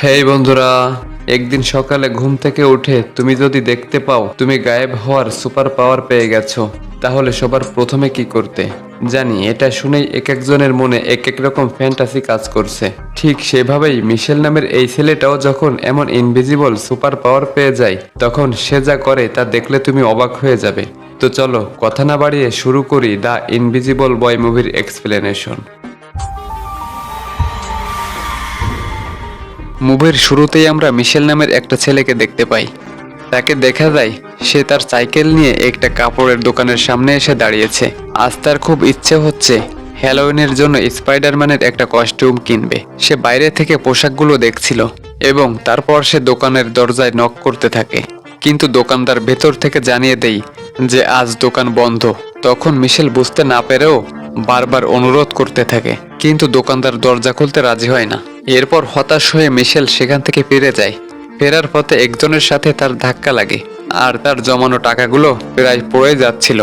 হেই বন্ধুরা, একদিন সকালে ঘুম থেকে উঠে তুমি যদি দেখতে পাও তুমি গায়েব হওয়ার সুপার পাওয়ার পেয়ে গেছো, তাহলে সবার প্রথমে কি করতে? জানি এটা শুনেই এক একজনের মনে এক এক রকম ফ্যান্টাসি কাজ করছে। ঠিক সেভাবেই মিশেল নামের এই ছেলেটাও যখন এমন ইনভিজিবল সুপার পাওয়ার পেয়ে যায়, তখন সে যা করে তা দেখলে তুমি অবাক হয়ে যাবে। তো চলো কথা না বাড়িয়ে শুরু করি দ্য ইনভিজিবল বয় মুভির এক্সপ্লেনেশন। মুভির শুরুতেই আমরা মিশেল নামের একটা ছেলেকে দেখতে পাই। তাকে দেখা যায় সে তার সাইকেল নিয়ে একটা কাপড়ের দোকানের সামনে এসে দাঁড়িয়েছে। আজ তার খুব ইচ্ছে হচ্ছে হ্যালোউইনের জন্য স্পাইডারম্যানের একটা কস্টিউম কিনবে। সে বাইরে থেকে পোশাকগুলো দেখছিল এবং তারপর সে দোকানের দরজায় নক করতে থাকে, কিন্তু দোকানদার ভেতর থেকে জানিয়ে দেয় যে আজ দোকান বন্ধ। তখন মিশেল বুঝতে না পেরেও বারবার অনুরোধ করতে থাকে, কিন্তু দোকানদার দরজা খুলতে রাজি হয় না। এরপর হতাশ হয়ে মিশেল সেখান থেকে ফিরে যায়। ফেরার পথে একজনের সাথে তার ধাক্কা লাগে আর তার জমানো টাকাগুলো প্রায় পড়ে যাচ্ছিল।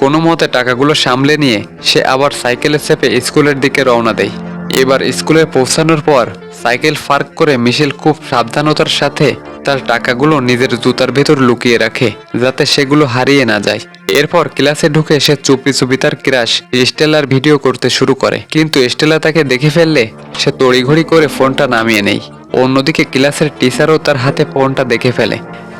কোনো মতে টাকাগুলো সামলে নিয়ে সে আবার সাইকেলে চেপে স্কুলের দিকে রওনা দেয়। এবার স্কুলে পৌঁছানোর পর সাইকেল পার্ক করে মিশেল খুব সাবধানতার সাথে তার টাকাগুলো নিজের জুতার ভেতর লুকিয়ে রাখে, যাতে সেগুলো হারিয়ে না যায়। এরপর ক্লাসে ঢুকে সে চুপি চুপি তার ক্রাশ স্টেলার ভিডিও করতে শুরু করে, কিন্তু স্টেলা তাকে দেখে ফেললে সে তড়িঘড়ি করে ফোনটা নামিয়ে নেয়। অন্যদিকে ক্লাসের টিচারও তার হাতে ফোনটা দেখে ফেলে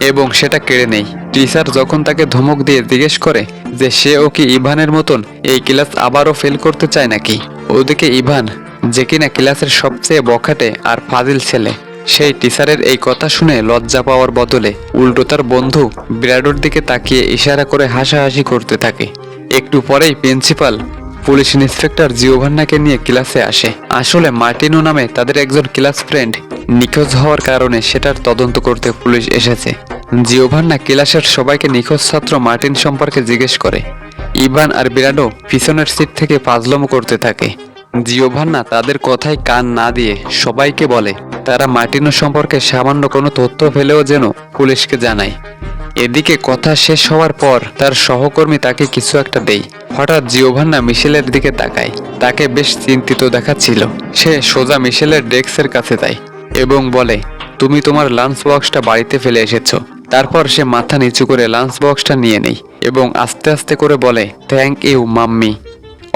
এবং সেটা কেড়ে নেয়। টিচার যখন তাকে ধমক দিয়ে জিজ্ঞেস করে যে সেও কি ইভানের মতন এই ক্লাস আবারও ফেল করতে চায় নাকি। ওদিকে ইভান, যে কিনা ক্লাসের সবচেয়ে বখাটে আর ফাজিল ছেলে, সেই টিচারের এই কথা শুনে লজ্জা পাওয়ার বদলে উল্টো তার বন্ধু ব্র্যাডোর দিকে তাকিয়ে ইশারা করে হাসাহাসি করতে থাকে। একটু পরেই প্রিন্সিপাল পুলিশ ইন্সপেক্টর জিওভান্নাকে নিয়ে ক্লাসে আসে। আসলে মার্টিনো নামে তাদের একজন ক্লাস ফ্রেন্ড নিখোঁজ হওয়ার কারণে সেটার তদন্ত করতে পুলিশ এসেছে। জিওভান্না ক্লাসের সবাইকে নিখোঁজ ছাত্র মার্টিন সম্পর্কে জিজ্ঞেস করে। ইভান আর ব্র্যাডো পিছনের সিট থেকে ফাজলামো করতে থাকে। জিওভান্না তাদের কথায় কান না দিয়ে সবাইকে বলে তারা মার্টিনো সম্পর্কে সামান্য কোনো তথ্য পেলেও যেন পুলিশকে জানায়। এদিকে কথা শেষ হওয়ার পর তার সহকর্মী তাকে কিছু একটা দেয়। হঠাৎ জিওভান্না মিশেলের দিকে তাকায়। তাকে বেশ চিন্তিত দেখাচ্ছিল। সে সোজা মিশেলের ডেস্কের কাছে যায় এবং বলে, তুমি তোমার লাঞ্চ বক্সটা বাড়িতে ফেলে এসেছো। তারপর সে মাথা নিচু করে লাঞ্চ বক্সটা নিয়ে নেয় এবং আস্তে আস্তে করে বলে, থ্যাংক ইউ মাম্মি।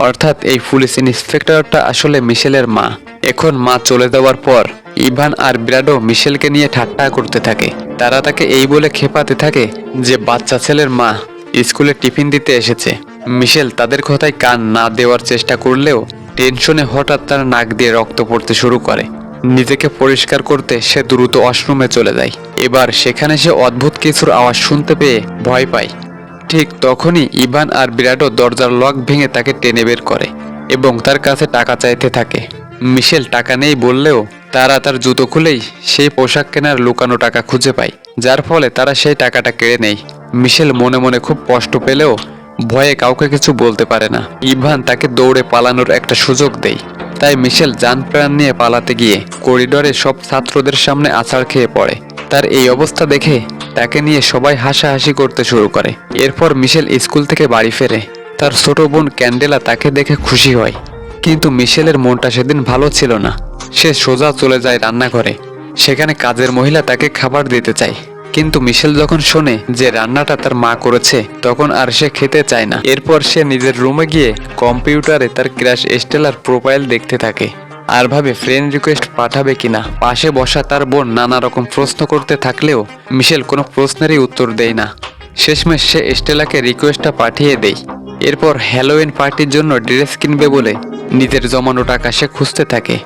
অর্থাৎ এই পুলিশ ইন্সপেক্টরটা আসলে মিশেলের মা। এখন মা চলে যাওয়ার পর ইভান আর ব্র্যাডো মিশেলকে নিয়ে ঠাট্টা করতে থাকে। তারা তাকে এই বলে খেপাতে থাকে যে বাচ্চা ছেলের মা স্কুলে টিফিন দিতে এসেছে। মিশেল তাদের কথায় কান না দেওয়ার চেষ্টা করলেও টেনশনে হঠাৎ তার নাক দিয়ে রক্ত পড়তে শুরু করে। নিজেকে পরিষ্কার করতে সে দ্রুত ওয়াশরুমে চলে যায়। এবার সেখানে সে অদ্ভুত কিছুর আওয়াজ শুনতে পেয়ে ভয় পায়। ঠিক তখনই ইভান আর ব্র্যাডো দরজার লক ভেঙে তাকে টেনে বের করে এবং তার কাছে টাকা চাইতে থাকে। মিশেল টাকা নেই বললেও তারা তার জুতো খুলেই সেই পোশাক কেনার লুকানো টাকা খুঁজে পায়, যার ফলে তারা সেই টাকাটা কেড়ে নেয়। মিশেল মনে মনে খুব কষ্ট পেলেও ভয়ে কাউকে কিছু বলতে পারে না। ইভান তাকে দৌড়ে পালানোর একটা সুযোগ দেয়, তাই মিশেল জান প্রাণ নিয়ে পালাতে গিয়ে করিডোরে সব ছাত্রদের সামনে আছাড় খেয়ে পড়ে। তার এই অবস্থা দেখে তাকে নিয়ে সবাই হাসাহাসি করতে শুরু করে। এরপর মিশেল স্কুল থেকে বাড়ি ফেরে। তার ছোট বোন ক্যান্ডেলা তাকে দেখে খুশি হয়, কিন্তু মিশেলের মনটা সেদিন ভালো ছিল না। সে সোজা চলে যায় রান্নাঘরে। সেখানে কাজের মহিলা তাকে খাবার দিতে চায়, কিন্তু মিশেল যখন শোনে যে রান্নাটা তার মা করেছে তখন আর সে খেতে চায় না। এরপর সে নিজের রুমে গিয়ে কম্পিউটারে তার ক্রাশ স্টেলার প্রোফাইল দেখতে থাকে আর ভাবে ফ্রেন্ড রিকোয়েস্ট পাঠাবে কিনা। পাশে বসা তার বোন নানা রকম প্রশ্ন করতে থাকলেও মিশেল কোনো প্রশ্নেরই উত্তর দেয় না। শেষমেশ সে স্টেলাকে রিকোয়েস্টটা পাঠিয়ে দেয়। এরপর হ্যালোউইন পার্টির জন্য ড্রেস কিনবে বলে নিজের জমানো টাকা সে খুঁজতে থাকে,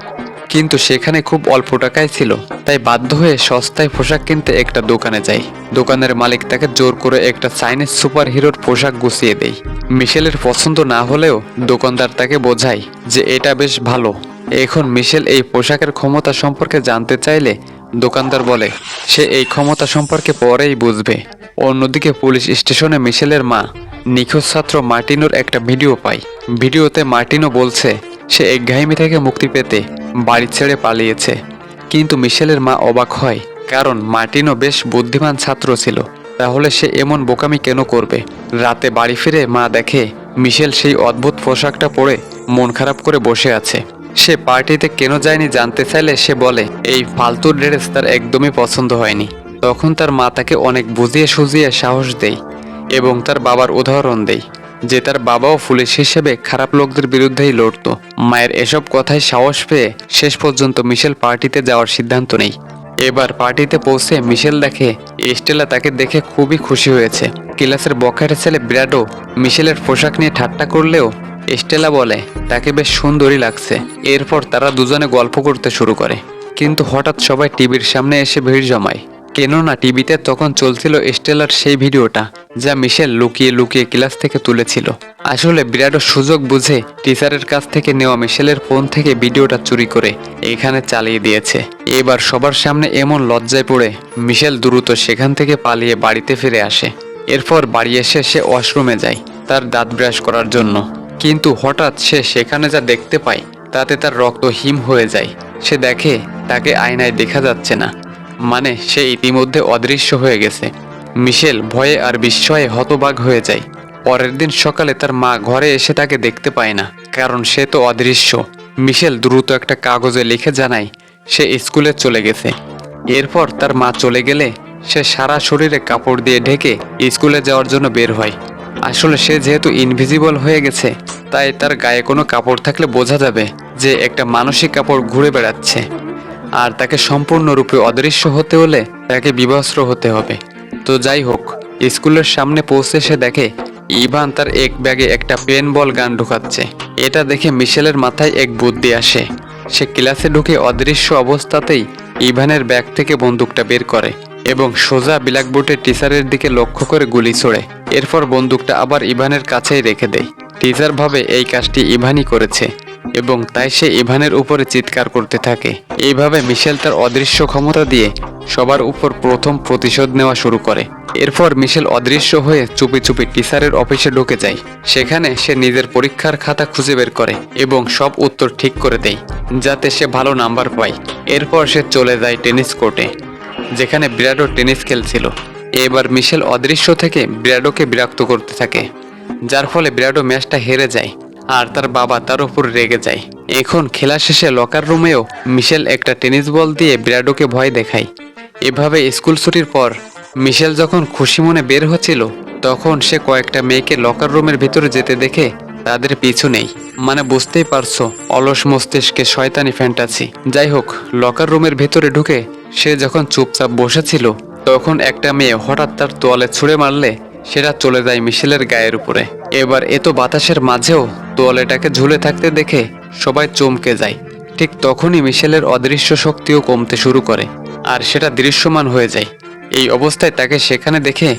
কিন্তু সেখানে খুব অল্প টাকাই ছিল। তাই বাধ্য হয়ে সস্তায় পোশাক কিনতে একটা দোকানে যায়। দোকানের মালিক তাকে জোর করে একটা চাইনিজ সুপার হিরোর পোশাক গুছিয়ে দেয়। মিশেলের পছন্দ না হলেও দোকানদার তাকে বোঝায় যে এটা বেশ ভালো। এখন মিশেল এই পোশাকের ক্ষমতা সম্পর্কে জানতে চাইলে দোকানদার বলে সে এই ক্ষমতা সম্পর্কে পরেই বুঝবে। অন্যদিকে পুলিশ স্টেশনে মিশেলের মা নিখোঁজ ছাত্র মার্টিনোর একটা ভিডিও পায়। ভিডিওতে মার্টিনো বলছে সে একঘেয়েমি থেকে মুক্তি পেতে বাড়ি ছেড়ে পালিয়েছে, কিন্তু মিশেলের মা অবাক হয়, কারণ মার্টিনো বেশ বুদ্ধিমান ছাত্র ছিল। তাহলে সে এমন বোকামি কেন করবে? রাতে বাড়ি ফিরে মা দেখে মিশেল সেই অদ্ভুত পোশাকটা পরে মন খারাপ করে বসে আছে। সে পার্টিতে কেন যায়নি জানতে চাইলে সে বলে এই ফালতু ড্রেস তার একদমই পছন্দ হয়নি। তখন তার মা তাকে অনেক বুঝিয়ে সুঝিয়ে সাহস দেয় এবং তার বাবার উদাহরণ দেয় যে তার বাবাও পুলিশ হিসেবে খারাপ লোকদের বিরুদ্ধেই লড়তো। মায়ের এসব কথায় সাহস পেয়ে শেষ পর্যন্ত মিশেল পার্টিতে যাওয়ার সিদ্ধান্ত নেয়। এবার পার্টিতে পৌঁছে মিশেল দেখে স্টেলা তাকে দেখে খুবই খুশি হয়েছে। ক্লাসের বখাটে ছেলে ব্র্যাডো মিশেলের পোশাক নিয়ে ঠাট্টা করলেও স্টেলা বলে তাকে বেশ সুন্দরই লাগছে। এরপর তারা দুজনে গল্প করতে শুরু করে, কিন্তু হঠাৎ সবাই টিভির সামনে এসে ভিড় জমায়, কেননা টিভিতে তখন চলছিল স্টেলার সেই ভিডিওটা যা মিশেল লুকিয়ে লুকিয়ে ক্লাস থেকে তুলেছিল। আসলে ব্র্যাডো সুযোগ বুঝে টিচারের কাছ থেকে নেওয়া মিশেলের ফোন থেকে ভিডিওটা চুরি করে এখানে চালিয়ে দিয়েছে। এবার সবার সামনে এমন লজ্জায় পড়ে মিশেল দ্রুত সেখান থেকে পালিয়ে বাড়িতে ফিরে আসে। এরপর বাড়ি এসে সে ওয়াশরুমে যায় তার দাঁত ব্রাশ করার জন্য, কিন্তু হঠাৎ সে সেখানে যা দেখতে পায় তাতে তার রক্ত হিম হয়ে যায়। সে দেখে তাকে আয়নায় দেখা যাচ্ছে না, মানে সে ইতিমধ্যে অদৃশ্য হয়ে গেছে। মিশেল ভয়ে আর বিস্ময়ে হতবাক হয়ে যায়। পরের দিন সকালে তার মা ঘরে এসে তাকে দেখতে পায় না, কারণ সে তো অদৃশ্য। মিশেল দ্রুত একটা কাগজে লিখে জানায় সে স্কুলে চলে গেছে। এরপর তার মা চলে গেলে সে সারা শরীরে কাপড় দিয়ে ঢেকে স্কুলে যাওয়ার জন্য বের হয়। আসলে সে যেহেতু ইনভিজিবল হয়ে গেছে তাই তার গায়ে কোনো কাপড় থাকলে বোঝা যাবে যে একটা মানসিক কাপড় ঘুরে বেড়াচ্ছে, আর তাকে সম্পূর্ণরূপে অদৃশ্য হতে হলে তাকে বিবস্ত্র হতে হবে। তো যাই হোক, স্কুলের সামনে পৌঁছে সে দেখে ইভান তার এক ব্যাগে একটা পেন বল গান ঢুকাচ্ছে। এটা দেখে মিশেলের মাথায় এক বুদ্ধি আসে। সে ক্লাসে ঢুকে অদৃশ্য অবস্থাতেই ইভানের ব্যাগ থেকে বন্দুকটা বের করে এবং সোজা ব্ল্যাকবোর্ডে টিচারের দিকে লক্ষ্য করে গুলি ছোড়ে। এরপর বন্দুকটা আবার ইভানের কাছেই রেখে দেয়। টিচার ভাবে এই কাজটি ইভানই করেছে এবং তাই সে ইভানের উপরে চিৎকার করতে থাকে। এইভাবে মিশেল তার অদৃশ্য ক্ষমতা দিয়ে সবার উপর প্রথম প্রতিশোধ নেওয়া শুরু করে। এরপর মিশেল অদৃশ্য হয়ে চুপি চুপি টিচারের অফিসে ঢুকে যায়। সেখানে সে নিজের পরীক্ষার খাতা খুঁজে বের করে এবং সব উত্তর ঠিক করে দেয় যাতে সে ভালো নাম্বার পায়। এরপর সে চলে যায় টেনিস কোর্টে যেখানে ব্র্যাডো টেনিস খেলছিল। এবার মিশেল অদৃশ্য থেকে ব্র্যাডোকে বিরক্ত করতে থাকে, যার ফলে ব্র্যাডো ম্যাচটা হেরে যায় আর তার বাবা তার উপর রেগে যায়। এখন খেলা শেষে লকার রুমেও মিশেল একটা টেনিস বল দিয়ে ব্র্যাডোকে ভয় দেখায়। এভাবে স্কুল ছুটির পর মিশেল যখন খুশি মনে বের হচ্ছিল তখন সে কয়েকটা মেয়েকে লকার রুমের ভিতরে যেতে দেখে তাদের পিছু নেই। মানে বুঝতেই পারছো, অলস মস্তিষ্কে শয়তানি ফ্যান্টাসি। যাই হোক, লকার রুমের ভেতরে ঢুকে সে যখন চুপচাপ বসেছিল তখন একটা মেয়ে হঠাৎ তার তোয়ালে ছুঁড়ে মারলে সেটা চলে যায় মিশেলের গায়ের উপরে। এবার এত বাতাসের মাঝেও তোয়ালেটাকে ঝুলে থাকতে দেখে সবাই চমকে যায়। ঠিক তখনই মিশেলের অদৃশ্য শক্তিও কমতে শুরু করে আর সেটা দৃশ্যমান হয়ে যায়। এই অবস্থায় তাকে সেখানে দেখে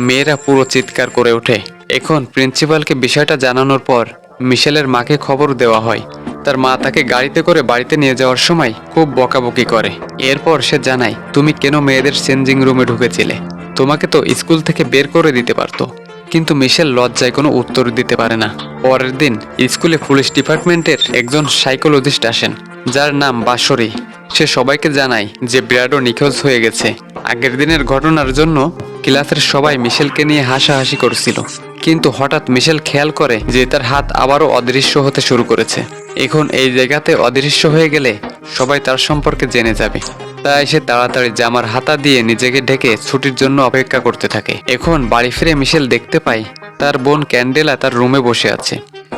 মেয়েরা পুরো চিৎকার করে ওঠে। এখন প্রিন্সিপালকে বিষয়টা জানানোর পর মিশেলের মাকে খবর দেওয়া হয়। তার মা তাকে গাড়িতে করে বাড়িতে নিয়ে যাওয়ার সময় খুব বকাবকি করে। এরপর সে জানায় তুমি কেন মেয়েদের চেঞ্জিং রুমে ঢুকেছিলে, তোমাকে তো স্কুল থেকে বের করে দিতে পারতো। কিন্তু মিশেল লজ্জায় কোনো উত্তর দিতে পারে না। পরের দিন স্কুলে পুলিশ ডিপার্টমেন্টের একজন সাইকোলজিস্ট আসেন যার নাম বাঁশরী। সে সবাইকে জানায় যে ব্র্যাডো নিখোঁজ হয়ে গেছে। আগের দিনের ঘটনার জন্য ক্লাসের সবাই মিশেলকে নিয়ে হাসাহাসি করছিল, কিন্তু হঠাৎ মিশেল খেয়াল করে যে তার হাত আবারও অদৃশ্য হতে শুরু করেছে। এখন এই জায়গাতে অদৃশ্য হয়ে গেলে সবাই তার সম্পর্কে জেনে যাবে, তাই সে তাড়াতাড়ি জামার হাতা দিয়ে নিজেকে ঢেকে ছুটির জন্য অপেক্ষা করতে থাকে। এখন বাড়ি ফিরে মিশেল দেখতে পায় তার বোন ক্যান্ডেলা তার রুমে বসে আছে।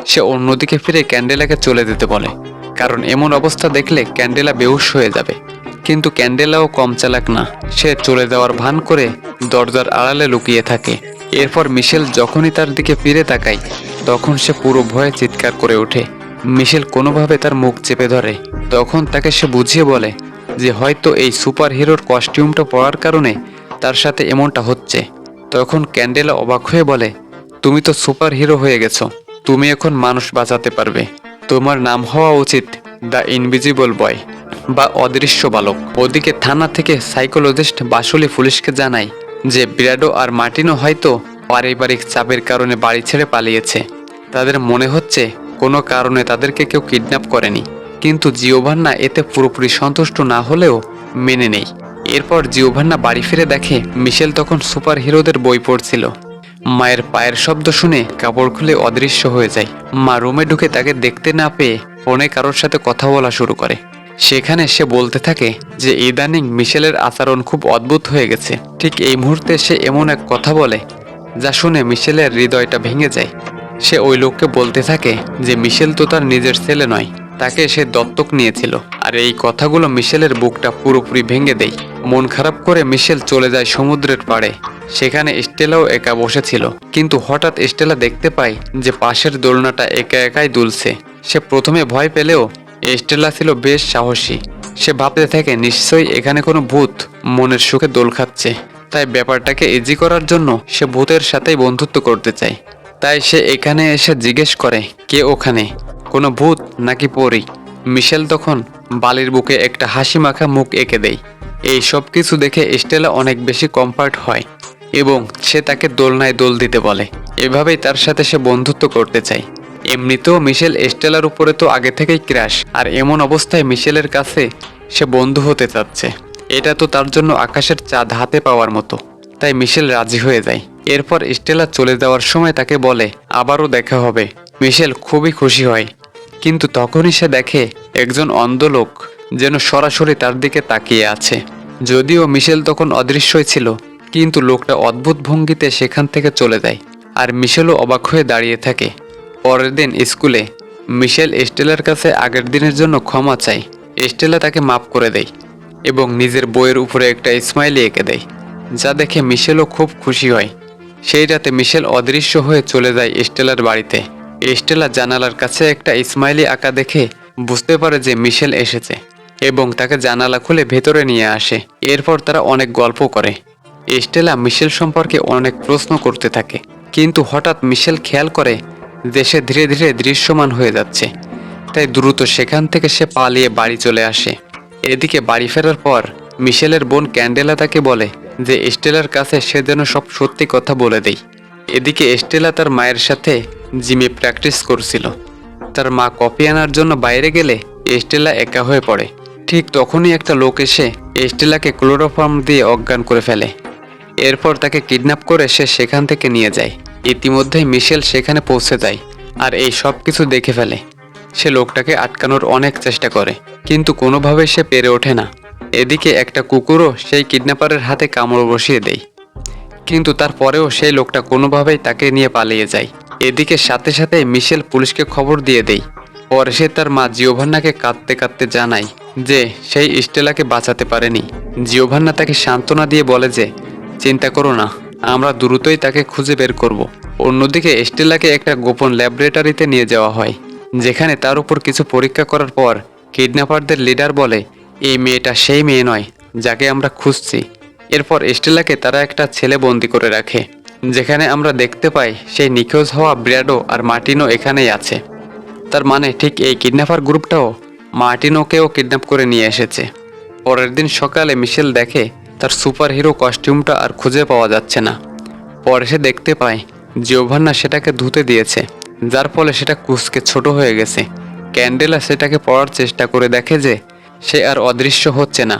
সে অন্যদিকে ফিরে ক্যান্ডেলাকে চলে যেতে বলে, কারণ এমন অবস্থা দেখলে ক্যান্ডেলা বেহুশ হয়ে যাবে। কিন্তু ক্যান্ডেলাও কম চালাক না, সে চলে যাওয়ার ভান করে দরজার আড়ালে লুকিয়ে থাকে। এরপর মিশেল যখনই তার দিকে ফিরে তাকায় তখন সে পুরো ভয়ে চিৎকার করে ওঠে। মিশেল কোনোভাবে তার মুখ চেপে ধরে। তখন তাকে সে বুঝিয়ে বলে যে হয়তো এই সুপার হিরোর কস্টিউমটা পরার কারণে তার সাথে এমনটা হচ্ছে। তখন ক্যান্ডেলা অবাক হয়ে বলে তুমি তো সুপার হিরো হয়ে গেছো, তুমি এখন মানুষ বাঁচাতে পারবে। তোমার নাম হওয়া উচিত দ্য ইনভিজিবল বয় বা অদৃশ্য বালক। ওদিকে থানা থেকে সাইকোলজিস্ট বাসুলি পুলিশকে জানায় যে ব্র্যাডো আর মার্টিনো হয়তো পারিবারিক চাপের কারণে বাড়ি ছেড়ে পালিয়েছে। তাদের মনে হচ্ছে কোনো কারণে তাদেরকে কেউ কিডন্যাপ করেনি। কিন্তু জিওভান্না এতে পুরোপুরি সন্তুষ্ট না হলেও মেনে নেই। এরপর জিওভান্না বাড়ি ফিরে দেখে মিশেল তখন সুপার হিরোদের বই পড়ছিল। মায়ের পায়ের শব্দ শুনে কাপড় খুলে অদৃশ্য হয়ে যায়। মা রুমে ঢুকে তাকে দেখতে না পেয়ে ফোনে কারোর সাথে কথা বলা শুরু করে। সেখানে সে বলতে থাকে যে ইদানিং মিশেলের আচরণ খুব অদ্ভুত হয়ে গেছে। ঠিক এই মুহূর্তে সে এমন এক কথা বলে যা শুনে মিশেলের হৃদয়টা ভেঙে যায়। সে ওই লোককে বলতে থাকে যে মিশেল তো তার নিজের ছেলে নয়, তাকে সে দত্তক নিয়েছিল। আর এই কথাগুলো মিশেলের বুকটা পুরোপুরি ভেঙে দেয়। মন খারাপ করে মিশেল চলে যায় সমুদ্রের পাড়ে। সেখানে স্টেলাও একা বসেছিল, কিন্তু হঠাৎ স্টেলা দেখতে পায় যে পাশের দোলনাটা একা একাই দুলছে। সে প্রথমে ভয় পেলেও স্টেলা ছিল বেশ সাহসী। সে ভাবতে থাকে নিশ্চয়ই এখানে কোনো ভূত মনের সুখে দোল খাচ্ছে। তাই ব্যাপারটাকে ইজি করার জন্য সে ভূতের সাথেই বন্ধুত্ব করতে চায়। তাই সে এখানে এসে জিজ্ঞেস করে কে ওখানে, কোনো ভূত নাকি পরী। মিশেল তখন বালির বুকে একটা হাসি মাখা মুখ এঁকে দেয়। এই সব কিছু দেখে স্টেলা অনেক বেশি কমফর্ট হয় এবং সে তাকে দোলনায় দোল দিতে বলে। এভাবেই তার সাথে সে বন্ধুত্ব করতে চায়। এমনিতেও মিশেল স্টেলার উপরে তো আগে থেকেই ক্রাশ, আর এমন অবস্থায় মিশেলের কাছে সে বন্ধু হতে চাচ্ছে। এটা তো তার জন্য আকাশের চাঁদ হাতে পাওয়ার মতো। তাই মিশেল রাজি হয়ে যায়। এরপর স্টেলা চলে যাওয়ার সময় তাকে বলে আবারও দেখা হবে। মিশেল খুবই খুশি হয়, কিন্তু তখনই সে দেখে একজন অন্ধ লোক যেন সরাসরি তার দিকে তাকিয়ে আছে। যদিও মিশেল তখন অদৃশ্যই ছিল, কিন্তু লোকটা অদ্ভুত ভঙ্গিতে সেখান থেকে চলে যায়। আর মিশেলও অবাক হয়ে দাঁড়িয়ে থাকে। পরের দিন স্কুলে মিশেল স্টেলার কাছে আগের দিনের জন্য ক্ষমা চায়। স্টেলা তাকে মাফ করে দেয় এবং নিজের বইয়ের উপরে একটা স্মাইলি এঁকে দেয়, যা দেখে মিশেলও খুব খুশি হয়। সেই রাতে মিশেল অদৃশ্য হয়ে চলে যায় স্টেলার বাড়িতে। স্টেলা জানালার কাছে একটা স্মাইলি আঁকা দেখে বুঝতে পারে যে মিশেল এসেছে এবং তাকে জানালা খুলে ভেতরে নিয়ে আসে। এরপর তারা অনেক গল্প করে। স্টেলা মিশেল সম্পর্কে অনেক প্রশ্ন করতে থাকে, কিন্তু হঠাৎ মিশেল খেয়াল করে যে সে ধীরে ধীরে দৃশ্যমান হয়ে যাচ্ছে। তাই দ্রুত সেখান থেকে সে পালিয়ে বাড়ি চলে আসে। এদিকে বাড়ি ফেরার পর মিশেলের বোন ক্যান্ডেলা তাকে বলে যে স্টেলার কাছে সে যেন সব সত্যি কথা বলে দেয়। এদিকে স্টেলা তার মায়ের সাথে জিমে প্র্যাকটিস করছিল। তার মা কফি আনার জন্য বাইরে গেলে স্টেলা একা হয়ে পড়ে। ঠিক তখনই একটা লোক এসে স্টেলাকে ক্লোরোফর্ম দিয়ে অজ্ঞান করে ফেলে। এরপর তাকে কিডন্যাপ করে সে সেখান থেকে নিয়ে যায়। ইতিমধ্যেই মিশেল সেখানে পৌঁছে যায় আর এই সব কিছু দেখে ফেলে। সে লোকটাকে আটকানোর অনেক চেষ্টা করে, কিন্তু কোনোভাবেই সে পেরে ওঠে না। এদিকে একটা কুকুরও সেই কিডন্যাপারের হাতে কামড় বসিয়ে দেয়, কিন্তু তারপরেও সেই লোকটা কোনোভাবেই তাকে নিয়ে পালিয়ে যায়। এদিকে সাথে সাথে মিশেল পুলিশকে খবর দিয়ে দেয়। পরে সে তার মা জিওভান্নাকে কাঁদতে কাঁদতে জানায় যে সেই স্টেলাকে বাঁচাতে পারেনি। জিওভান্না তাকে সান্ত্বনা দিয়ে বলে যে চিন্তা করো না, আমরা দ্রুতই তাকে খুঁজে বের করব। অন্যদিকে স্টেলাকে একটা গোপন ল্যাবরেটরিতে নিয়ে যাওয়া হয়, যেখানে তার উপর কিছু পরীক্ষা করার পর কিডন্যাপারদের লিডার বলে এই মেয়েটা সেই মেয়ে নয় যাকে আমরা খুঁজছি। এরপর স্টেলাকে তারা একটা ছেলে বন্দি করে রাখে, যেখানে আমরা দেখতে পাই সেই নিখোঁজ হওয়া ব্র্যাডো আর মার্টিনো এখানেই আছে। তার মানে ঠিক এই কিডন্যাপার গ্রুপটাও মার্টিনোকেও কিডন্যাপ করে নিয়ে এসেছে। পরের দিন সকালে মিশেল দেখে তার সুপার হিরো কস্টিউমটা আর খুঁজে পাওয়া যাচ্ছে না। পরে সে দেখতে পায় জিওভান্না সেটাকে ধুতে দিয়েছে, যার ফলে সেটা কুঁচকে ছোট হয়ে গেছে। ক্যান্ডেলা সেটাকে পরার চেষ্টা করে দেখে যে সে আর অদৃশ্য হচ্ছে না,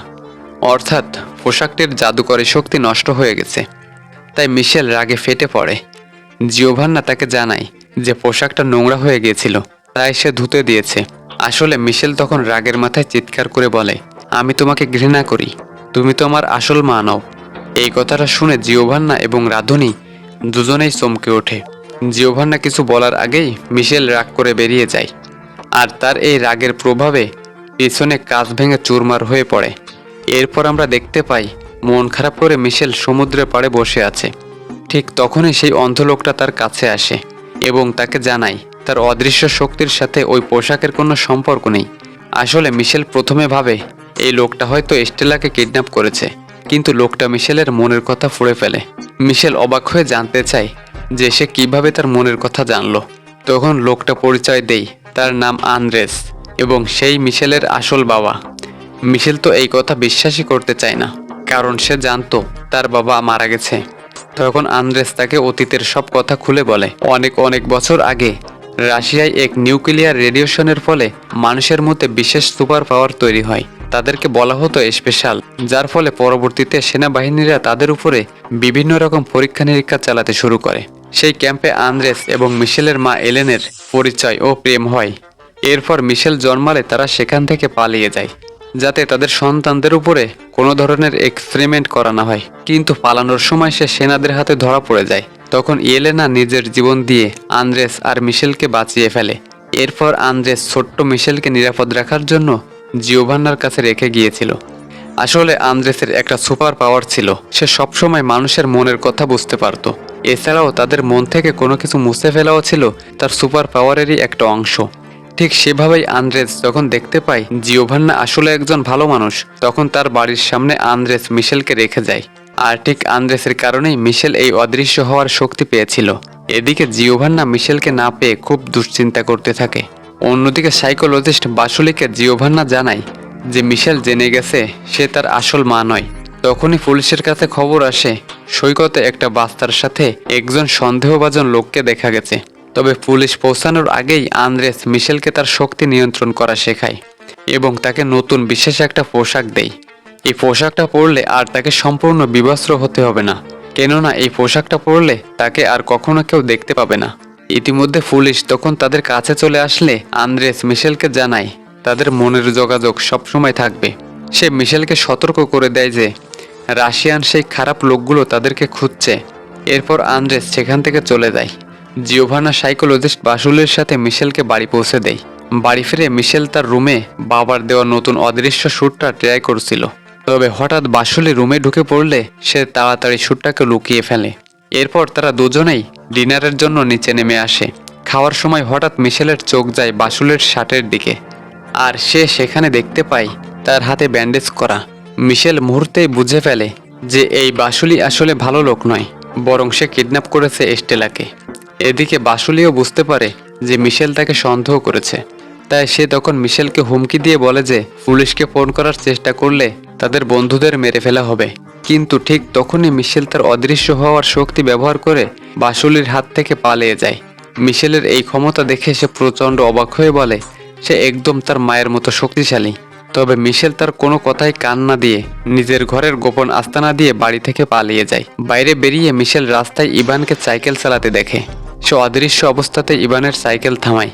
অর্থাৎ পোশাকটির জাদুকরী শক্তি নষ্ট হয়ে গেছে। তাই মিশেল রাগে ফেটে পড়ে। জিওভান্না তাকে জানায় যে পোশাকটা নোংরা হয়ে গিয়েছিল, তাই সে ধুতে দিয়েছে। আসলে মিশেল তখন রাগের মাথায় চিৎকার করে বলে আমি তোমাকে ঘৃণা করি, তুমি তো আমার আসল মা নও। এই কথাটা শুনে জিওভান্না এবং রাধুনী দুজনেই চমকে ওঠে। জিওভান্না কিছু বলার আগেই মিশেল রাগ করে বেরিয়ে যায়, আর তার এই রাগের প্রভাবে পিছনে কাঁচ ভেঙে চুরমার হয়ে পড়ে। এরপর আমরা দেখতে পাই মন খারাপ করে মিশেল সমুদ্রের পাড়ে বসে আছে। ঠিক তখনই সেই অন্ধ লোকটা তার কাছে আসে এবং তাকে জানায় তার অদৃশ্য শক্তির সাথে ওই পোশাকের কোনো সম্পর্ক নেই। আসলে মিশেল প্রথমে ভাবে এই লোকটা হয়তো স্টেলাকে কিডন্যাপ করেছে, কিন্তু লোকটা মিশেলের মনের কথা ফুঁড়ে ফেলে। মিশেল অবাক হয়ে জানতে চায় যে সে কিভাবে তার মনের কথা জানলো। তখন লোকটা পরিচয় দেয় তার নাম আন্দ্রেস এবং সেই মিশেলের আসল বাবা। মিশেল তো এই কথা বিশ্বাসই করতে চায় না, কারণ সে জানতো তার বাবা মারা গেছে। তখন আন্দ্রেস তাকে অতীতের সব কথা খুলে বলে অনেক অনেক বছর আগে রাশিয়ায় এক নিউক্লিয়ার রেডিয়েশনের ফলে মানুষের মধ্যে বিশেষ সুপার পাওয়ার তৈরি হয়। তাদেরকে বলা হতো স্পেশাল, যার ফলে পরবর্তীতে সেনাবাহিনীরা তাদের উপরে বিভিন্ন রকম পরীক্ষা নিরীক্ষা চালাতে শুরু করে। সেই ক্যাম্পে আন্দ্রেস এবং মিশেলের মা এলেনের পরিচয় ও প্রেম হয়। এরপর মিশেল জন্মালে তারা সেখান থেকে পালিয়ে যায়, যাতে তাদের সন্তানদের উপরে কোনো ধরনের এক্সপেরিমেন্ট করানো হয়। কিন্তু পালানোর সময় সে সেনাদের হাতে ধরা পড়ে যায়। তখন এলেনা নিজের জীবন দিয়ে আন্দ্রেস আর মিশেলকে বাঁচিয়ে ফেলে। এরপর আন্দ্রেস ছোট্ট মিশেলকে নিরাপদ রাখার জন্য জিওভান্নার কাছে রেখে গিয়েছিল। আসলে আন্দ্রেসের একটা সুপার পাওয়ার ছিল, সে সবসময় মানুষের মনের কথা বুঝতে পারত। এছাড়াও তাদের মন থেকে কোনো কিছু মুছে ফেলাও ছিল তার সুপার পাওয়ারেরই একটা অংশ। ঠিক সেভাবেই আন্দ্রেস যখন দেখতে পায় জিওভান্না আসলে একজন ভালো মানুষ, তখন তার বাড়ির সামনে আন্দ্রেস মিশেলকে রেখে যায়। আর ঠিক আন্দ্রেসের কারণেই মিশেল এই অদৃশ্য হওয়ার শক্তি পেয়েছিল। এদিকে জিওভান্না মিশেলকে না পেয়ে খুব দুশ্চিন্তা করতে থাকে। অন্যদিকে সাইকোলজিস্ট বাসুলিকে জিওভান্না জানায় যে মিশেল জেনে গেছে সে তার আসল মা নয়। তখনই পুলিশের কাছে খবর আসে সৈকতে একটা বাস্তার সাথে একজন সন্দেহভাজন লোককে দেখা গেছে। তবে পুলিশ পৌঁছানোর আগেই আন্দ্রেস মিশেলকে তার শক্তি নিয়ন্ত্রণ করা শেখায় এবং তাকে নতুন বিশেষ একটা পোশাক দেয়। এই পোশাকটা পরলে আর তাকে সম্পূর্ণ বিবস্ত্র হতে হবে না, কেননা এই পোশাকটা পরলে তাকে আর কখনো কেউ দেখতে পাবে না। ইতিমধ্যে পুলিশ তখন তাদের কাছে চলে আসলে আন্দ্রেস মিশেলকে জানায় তাদের মনের যোগাযোগ সবসময় থাকবে। সে মিশেলকে সতর্ক করে দেয় যে রাশিয়ান সেই খারাপ লোকগুলো তাদেরকে খুঁজছে। এরপর আন্দ্রেস সেখান থেকে চলে যায়। জিওভান্না সাইকোলজিস্ট বাসুলের সাথে মিশেলকে বাড়ি পৌঁছে দেয়। বাড়ি ফিরে মিশেল তার রুমে বাবার দেওয়া নতুন অদৃশ্য স্যুটটা ট্রাই করছিল। তবে হঠাৎ বাসুলি রুমে ঢুকে পড়লে সে তাড়াতাড়ি স্যুটটাকে লুকিয়ে ফেলে। এরপর তারা দুজনেই ডিনারের জন্য নিচে নেমে আসে। খাওয়ার সময় হঠাৎ মিশেলের চোখ যায় বাসুলের শার্টের দিকে, আর সে সেখানে দেখতে পায় তার হাতে ব্যান্ডেজ করা। মিশেল মুহূর্তেই বুঝে ফেলে যে এই বাসুলি আসলে ভালো লোক নয়, বরং সে কিডন্যাপ করেছে এস্টেলাকে। এদিকে বাসুলিও বুঝতে পারে যে মিশেল তাকে সন্দেহ করেছে, তাই সে তখন মিশেলকে হুমকি দিয়ে বলে যে পুলিশকে ফোন করার চেষ্টা করলে তাদের বন্ধুদের মেরে ফেলা হবে। কিন্তু ঠিক তখনই মিশেল তার অদৃশ্য হওয়ার শক্তি ব্যবহার করে বাসুলির হাত থেকে পালিয়ে যায়। মিশেলের এই ক্ষমতা দেখে সে প্রচণ্ড অবাক হয়ে বলে সে একদম তার মায়ের মতো শক্তিশালী। তবে মিশেল তার কোনো কথাই কান না দিয়ে নিজের ঘরের গোপন আস্তানা দিয়ে বাড়ি থেকে পালিয়ে যায়। বাইরে বেরিয়ে মিশেল রাস্তায় ইভানকে সাইকেল চালাতে দেখে। সে অদৃশ্য অবস্থাতে ইভানের সাইকেল থামায়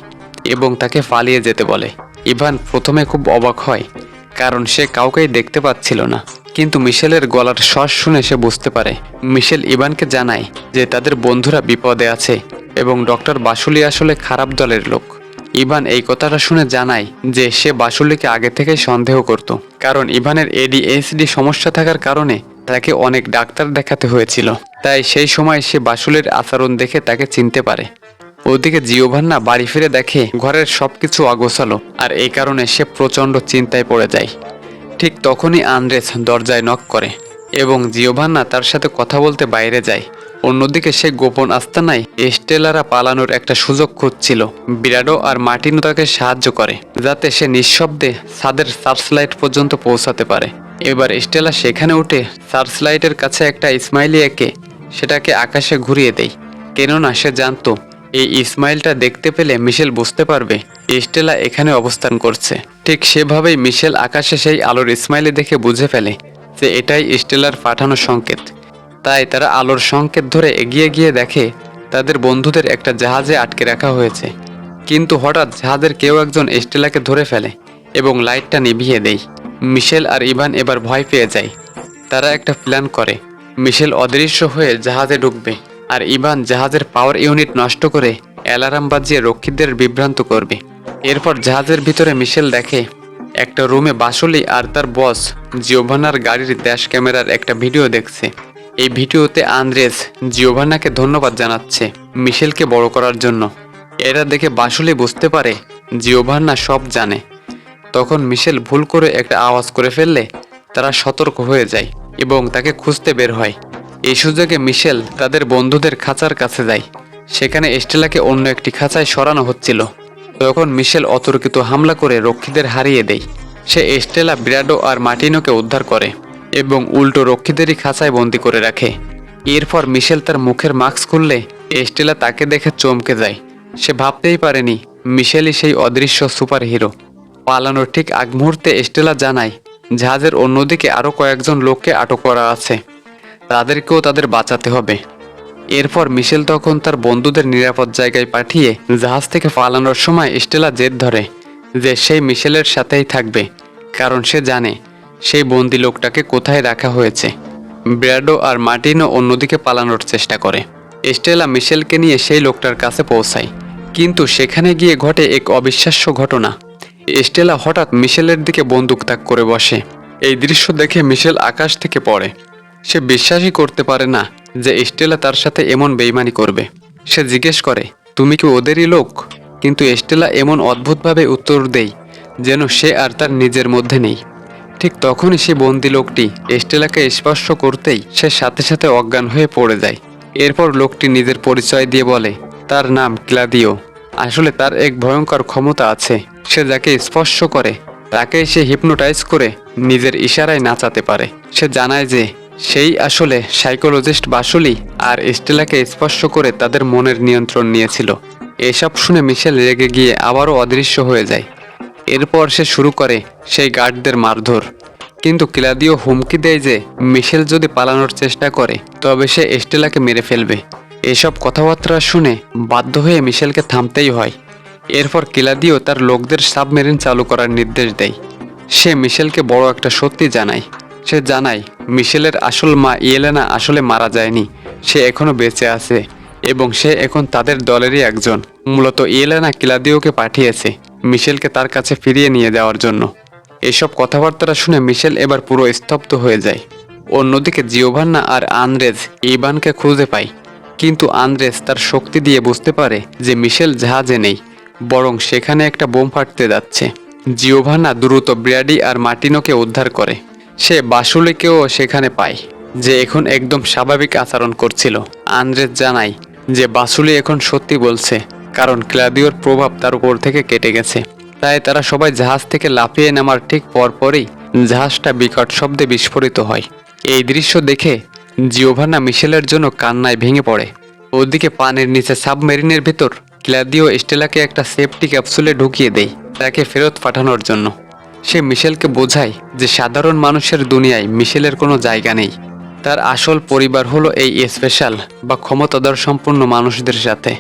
এবং তাকে পালিয়ে যেতে বলে। ইভান প্রথমে খুব অবাক হয়, কারণ সে কাউকেই দেখতে পাচ্ছিল না। কিন্তু মিশেলের গলার শ্বাস শুনে সে বুঝতে পারে। মিশেল ইভানকে জানায় যে তাদের বন্ধুরা বিপদে আছে এবং ডক্টর বাসুলি আসলে খারাপ দলের লোক। ইভান এই কথাটা শুনে জানায় যে সে বাসুলিকে আগে থেকেই সন্দেহ করত, কারণ ইভানের ADHD সমস্যা থাকার কারণে তাকে অনেক ডাক্তার দেখাতে হয়েছিল। তাই সেই সময় সে বাসুলের আচরণ দেখে তাকে চিনতে পারে। ওদিকে জিওভান্না বাড়ি ফিরে দেখে ঘরের সবকিছু অগোছালো, আর এই কারণে সে প্রচণ্ড চিন্তায় পড়ে যায়। ঠিক তখনই আন্দ্রেস দরজায় নক করে এবং জিওভান্না তার সাথে কথা বলতে বাইরে যায়। অন্যদিকে সে গোপন আস্তানায় এস্টেলারা পালানোর একটা সুযোগ খুঁজছিল। বিরাডো আর মার্টিনো তাকে সাহায্য করে যাতে সে নিঃশব্দে ছাদের সার্চলাইট পর্যন্ত পৌঁছাতে পারে। এবার এস্টেলা সেখানে উঠে সার্চলাইটের কাছে একটা স্মাইলি এঁকে সেটাকে আকাশে ঘুরিয়ে দেয়, কেননা সে জানতো এই ইসমাইলটা দেখতে পেলে মিশেল বুঝতে পারবে এস্টেলা এখানে অবস্থান করছে। ঠিক সেভাবেই মিশেল আকাশে সেই আলোর স্মাইলি দেখে বুঝে ফেলে যে এটাই এস্টেলার পাঠানো সংকেত। তাই তারা আলোর সংকেত ধরে এগিয়ে গিয়ে দেখে তাদের বন্ধুদের একটা জাহাজে আটকে রাখা হয়েছে। কিন্তু হঠাৎ জাহাজের কেউ একজন এস্টেলাকে ধরে ফেলে এবং লাইটটা নিভিয়ে দেয়। মিশেল আর ইভান এবার ভয় পেয়ে যায়। তারা একটা প্ল্যান করে, মিশেল অদৃশ্য হয়ে জাহাজে ঢুকবে আর ইভান জাহাজের পাওয়ার ইউনিট নষ্ট করে অ্যালার্ম বাজিয়ে রক্ষীদের বিভ্রান্ত করবে। এরপর জাহাজের ভিতরে মিশেল দেখে একটা রুমে বাসুলি আর তার বস জিওভান্নার গাড়ির ড্যাশ ক্যামেরার একটা ভিডিও দেখছে। এই ভিডিওতে আন্দ্রেস জিওভান্নাকে ধন্যবাদ জানাচ্ছে মিশেলকে বড় করার জন্য। এরা দেখে বাসুলি বুঝতে পারে জিওভান্না সব জানে। তখন মিশেল ভুল করে একটা আওয়াজ করে ফেললে তারা সতর্ক হয়ে যায় এবং তাকে খুঁজতে বের হয়। এই সুযোগে মিশেল তাদের বন্ধুদের খাঁচার কাছে যায়। সেখানে এস্টেলাকে অন্য একটি খাঁচায় সরানো হচ্ছিল। তখন মিশেল অতর্কিত হামলা করে রক্ষীদের হারিয়ে দেয়। সে এস্টেলা, বিরাডো আর মার্টিনোকে উদ্ধার করে এবং উল্টো রক্ষীদেরই খাঁচায় বন্দি করে রাখে। এরপর মিশেল তার মুখের মাস্ক খুললে এস্টেলা তাকে দেখে চমকে যায়। সে ভাবতেই পারেনি মিশেলই সেই অদৃশ্য সুপার হিরো। পালানোর ঠিক আগ মুহূর্তে স্টেলা জানায় জাহাজের অন্যদিকে আরও কয়েকজন লোককে আটক করা আছে, তাদেরকেও তাদের বাঁচাতে হবে। এরপর মিশেল তখন তার বন্ধুদের নিরাপদ জায়গায় পাঠিয়ে জাহাজ থেকে পালানোর সময় স্টেলা জেদ ধরে যে সেই মিশেলের সাথেই থাকবে, কারণ সে জানে সেই বন্দি লোকটাকে কোথায় রাখা হয়েছে। ব্র্যাডো আর মার্টিনও অন্যদিকে পালানোর চেষ্টা করে। স্টেলা মিশেলকে নিয়ে সেই লোকটার কাছে পৌঁছায়, কিন্তু সেখানে গিয়ে ঘটে এক অবিশ্বাস্য ঘটনা। স্টেলা হঠাৎ মিশেলের দিকে বন্দুক তাক করে বসে। এই দৃশ্য দেখে মিশেল আকাশ থেকে পড়ে। সে বিশ্বাসই করতে পারে না যে স্টেলা তার সাথে এমন বেইমানি করবে। সে জিজ্ঞেস করে, তুমি কি ওদেরই লোক? কিন্তু স্টেলা এমন অদ্ভুতভাবে উত্তর দেয় যেন সে আর তার নিজের মধ্যে নেই। ঠিক তখনই সে বন্দি লোকটি স্টেলাকে স্পর্শ করতেই সে সাথে সাথে অজ্ঞান হয়ে পড়ে যায়। এরপর লোকটি নিজের পরিচয় দিয়ে বলে তার নাম ক্লাদিও। আসলে তার এক ভয়ঙ্কর ক্ষমতা আছে, সে যাকে স্পর্শ করে তাকে সে হিপনোটাইজ করে নিজের ইশারায় নাচাতে পারে। সে জানায় যে সেই আসলে সাইকোলজিস্ট বাসুলি, আর স্টেলাকে স্পর্শ করে তাদের মনের নিয়ন্ত্রণ নিয়েছিল। এসব শুনে মিশেল রেগে গিয়ে আবারও অদৃশ্য হয়ে যায়। এরপর সে শুরু করে সেই গার্ডদের মারধর, কিন্তু ক্লাদিও হুমকি দেয় যে মিশেল যদি পালানোর চেষ্টা করে তবে সে স্টেলাকে মেরে ফেলবে। এসব কথাবার্তা শুনে বাধ্য হয়ে মিশেলকে থামতেই হয়। এরপর ক্লাদিও তার লোকদের সাবমেরিন চালু করার নির্দেশ দেয়। সে মিশেলকে বড় একটা সত্যি জানায়। সে জানায় মিশেলের আসল মা ইয়েলেনা আসলে মারা যায়নি, সে এখনো বেঁচে আছে এবং সে এখন তাদের দলেরই একজন। মূলত ইয়েলেনা ক্লাদিওকে পাঠিয়েছে মিশেলকে তার কাছে ফিরিয়ে নিয়ে যাওয়ার জন্য। এসব কথাবার্তা শুনে মিশেল এবার পুরো স্তব্ধ হয়ে যায়। অন্যদিকে জিওভান্না আর আন্দ্রেজ ইভানকে খুঁজে পায়, কিন্তু আন্দ্রেজ তার শক্তি দিয়ে বুঝতে পারে যে মিশেল জাহাজে নেই, বরং সেখানে একটা বোম ফাটতে যাচ্ছে। জিওভান্না দ্রুত ব্র্যাডি আর মার্টিনোকে উদ্ধার করে। সে বাসুলিকেও সেখানে পায়, যে এখন একদম স্বাভাবিক আচরণ করছিল। আন্দ্রেজ জানায় যে বাসুলি এখন সত্যি বলছে, কারণ ক্লাদিওর প্রভাব তার উপর থেকে কেটে গেছে। তাই তারা সবাই জাহাজ থেকে লাফিয়ে নামার ঠিক পরপরই জাহাজটা বিকট শব্দে বিস্ফোরিত হয়। এই দৃশ্য দেখে জিওভান্না মিশেলের জন্য কান্নায় ভেঙে পড়ে। ওদিকে পানির নিচে সাবমেরিনের ভেতর ক্লাদিও স্টেলাকে একটা সেফটি ক্যাপসুলে ঢুকিয়ে দেয় তাকে ফেরত পাঠানোর জন্য। সে মিশেলকে বোঝায় যে সাধারণ মানুষের দুনিয়ায় মিশেলের কোনো জায়গা নেই। তার আসল পরিবার হলো এই স্পেশাল বা ক্ষমতাধর সম্পন্ন মানুষদের সাথে।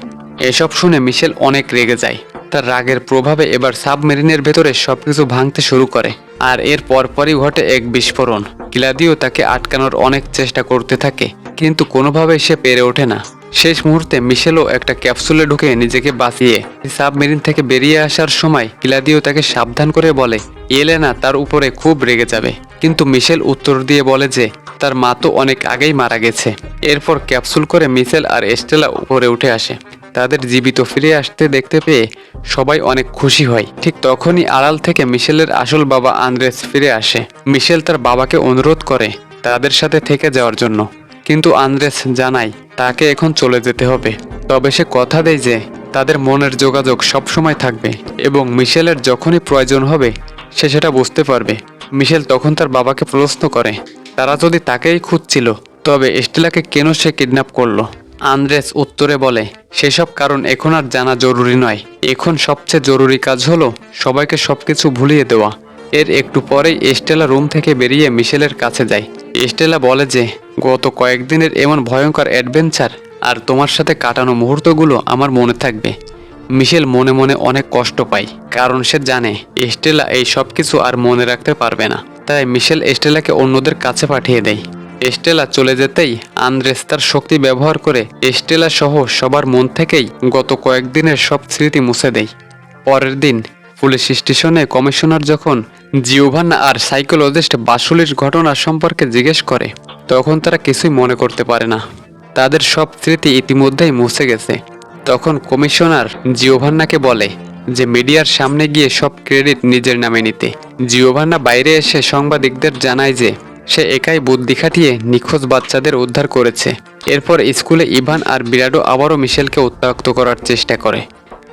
এসব শুনে মিশেল অনেক রেগে যায়। তার রাগের প্রভাবে এবার সাবমেরিনের ভেতরে সবকিছু ভাঙতে শুরু করে, আর এর পরপরই ঘটে এক বিস্ফোরণ। ক্লাদিও তাকে আটকানোর অনেক চেষ্টা করতে থাকে, কিন্তু কোনোভাবেই সে পেরে ওঠে না। শেষ মুহূর্তে মিশেলও একটা ক্যাপসুলে ঢুকে নিজেকে বাঁচিয়ে সাবমেরিন থেকে বেরিয়ে আসার সময় ক্লাদিও তাকে সাবধান করে বলে ইয়েলেনা তার উপরে খুব রেগে যাবে, কিন্তু মিশেল উত্তর দিয়ে বলে যে তার মা তো অনেক আগেই মারা গেছে। এরপর ক্যাপসুল করে মিশেল আর স্টেলা উপরে উঠে আসে। তাদের জীবিত ফিরে আসতে দেখতে পেয়ে সবাই অনেক খুশি হয়। ঠিক তখনই আড়াল থেকে মিশেলের আসল বাবা আন্দ্রেস ফিরে আসে। মিশেল তার বাবাকে অনুরোধ করে তাদের সাথে থেকে যাওয়ার জন্য, কিন্তু আন্দ্রেস জানায় তাকে এখন চলে যেতে হবে। তবে সে কথা দেয় যে তাদের মনের যোগাযোগ সবসময় থাকবে এবং মিশেলের যখনই প্রয়োজন হবে সে সেটা বুঝতে পারবে। মিশেল তখন তার বাবাকে প্রশ্ন করে তারা যদি তাকেই খুঁজছিল তবে স্টেলাকে কেন সে কিডন্যাপ করলো। আন্দ্রেস উত্তরে বলে সেসব কারণ এখন আর জানা জরুরি নয়, এখন সবচেয়ে জরুরি কাজ হলো সবাইকে সবকিছু ভুলিয়ে দেওয়া। এর একটু পরেই স্টেলা রুম থেকে বেরিয়ে মিশেলের কাছে যায়। স্টেলা বলে যে গত কয়েকদিনের এমন ভয়ঙ্কর অ্যাডভেঞ্চার আর তোমার সাথে কাটানো মুহূর্তগুলো আমার মনে থাকবে। মিশেল মনে মনে অনেক কষ্ট পায়, কারণ সে জানে স্টেলা এই সব কিছু আর মনে রাখতে পারবে না। তাই মিশেল স্টেলাকে অন্যদের কাছে পাঠিয়ে দেয়। স্টেলা চলে যেতেই আন্দ্রেস তার শক্তি ব্যবহার করে স্টেলা সহ সবার মন থেকেই গত কয়েকদিনের সব স্মৃতি মুছে দেয়। পরের দিন পুলিশ স্টেশনে কমিশনার যখন জিওভান্না আর সাইকোলজিস্ট বাসুলির ঘটনা সম্পর্কে জিজ্ঞেস করে তখন তারা কিছুই মনে করতে পারে না। তাদের সব স্মৃতি ইতিমধ্যেই মুছে গেছে। তখন কমিশনার জিওভান্নাকে বলে যে মিডিয়ার সামনে গিয়ে সব ক্রেডিট নিজের নামে নিতে। জিওভান্না বাইরে এসে সাংবাদিকদের জানায় যে সে একাই বুদ্ধি খাটিয়ে নিখোঁজ বাচ্চাদের উদ্ধার করেছে। এরপর স্কুলে ইভান আর বিরাডো আবারও মিশেলকে উত্ত্যক্ত করার চেষ্টা করে,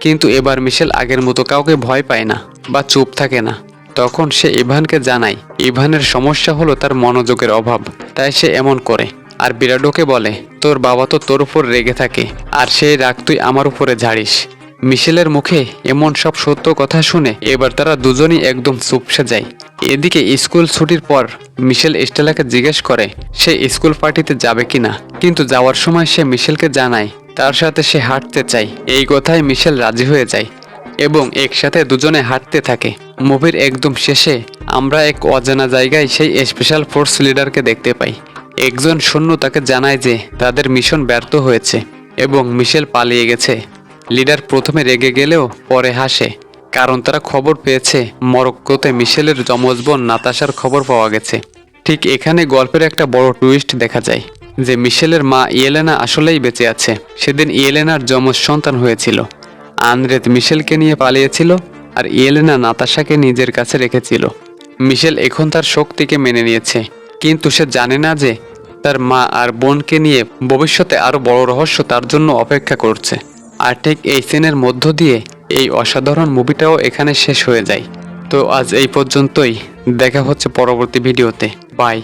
কিন্তু এবার মিশেল আগের মতো কাউকে ভয় পায় না বা চুপ থাকে না। তখন সে ইভানকে জানায় ইভানের সমস্যা হলো তার মনোযোগের অভাব, তাই সে এমন করে। আর বিরাডোকে বলে তোর বাবা তো তোর উপর রেগে থাকে, আর সেই রাগ তুই আমার উপরে ঝাড়িস। মিশেলের মুখে এমন সব সত্য কথা শুনে এবার তারা দুজনই একদম চুপসে যায়। এদিকে স্কুল ছুটির পর মিশেল স্টেলাকে জিজ্ঞেস করে সে স্কুল পার্টিতে যাবে কিনা, কিন্তু যাওয়ার সময় সে মিশেলকে জানায় তার সাথে সে হাঁটতে চায়। এই কথায় মিশেল রাজি হয়ে যায় এবং একসাথে দুজনে হাঁটতে থাকে। মুভির একদম শেষে আমরা এক অজানা জায়গায় সেই স্পেশাল ফোর্স লিডারকে দেখতে পাই। একজন সৈন্য তাকে জানায় যে তাদের মিশন ব্যর্থ হয়েছে এবং মিশেল পালিয়ে গেছে। লিডার প্রথমে রেগে গেলেও পরে হাসে, কারণ তারা খবর পেয়েছে মরক্কোতে মিশেলের যমজ বোন নাতাশার খবর পাওয়া গেছে। ঠিক এখানে গল্পের একটা বড় টুইস্ট দেখা যায় যে মিশেলের মা ইয়েলেনা আসলেই বেঁচে আছে। সেদিন ইয়েলেনার যমজ সন্তান হয়েছিল। আন্দ্রেত মিশেলকে নিয়ে পালিয়েছিল আর ইয়েলেনা নাতাশাকে নিজের কাছে রেখেছিল। মিশেল এখন তার শক্তিকে মেনে নিয়েছে, কিন্তু সে জানে না যে তার মা আর বোনকে নিয়ে ভবিষ্যতে আরো বড় রহস্য তার জন্য অপেক্ষা করছে। আর ঠিক এই সিনের মধ্য দিয়ে এই অসাধারণ মুভিটাও এখানে শেষ হয়ে যায়। তো আজ এই পর্যন্তই, দেখা হচ্ছে পরবর্তী ভিডিওতে। বাই।